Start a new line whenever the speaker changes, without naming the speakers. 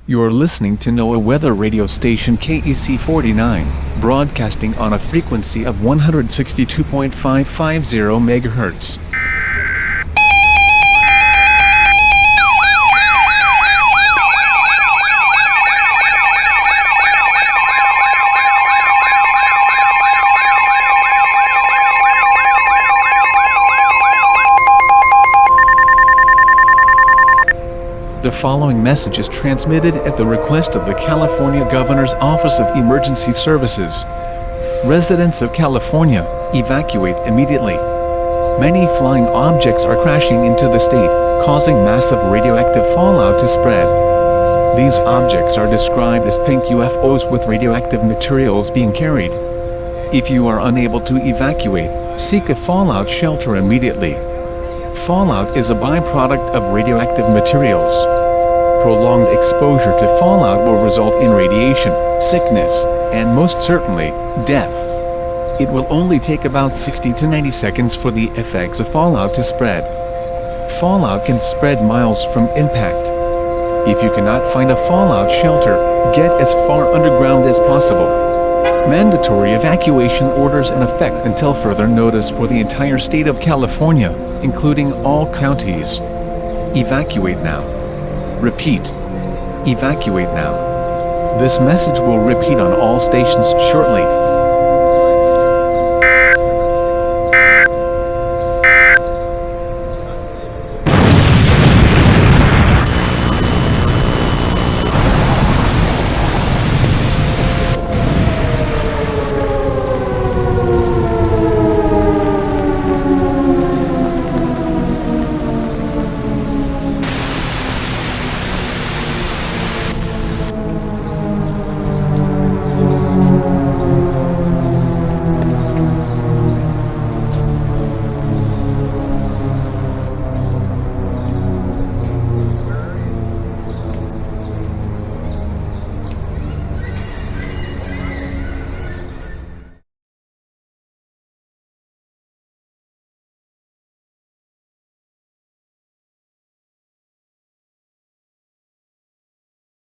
You're listening to NOAA weather radio station KEC 49, broadcasting on a frequency of 162.550 MHz. The following message is transmitted at the request of the California Governor's Office of Emergency Services. Residents of California, evacuate immediately. Many flying objects are crashing into the state, causing massive radioactive fallout to spread. These objects are described as pink UFOs with radioactive materials being carried. If you are unable to evacuate, seek a fallout shelter immediately. Fallout is a byproduct of radioactive materials. Prolonged exposure to fallout will result in radiation, sickness, and most certainly, death. It will only take about 60 to 90 seconds for the effects of fallout to spread. Fallout can spread miles from impact. If you cannot find a fallout shelter, get as far underground as possible. Mandatory evacuation orders in effect until further notice for the entire state of California, including all counties. Evacuate now. Repeat. Evacuate now. This message will repeat on all stations shortly.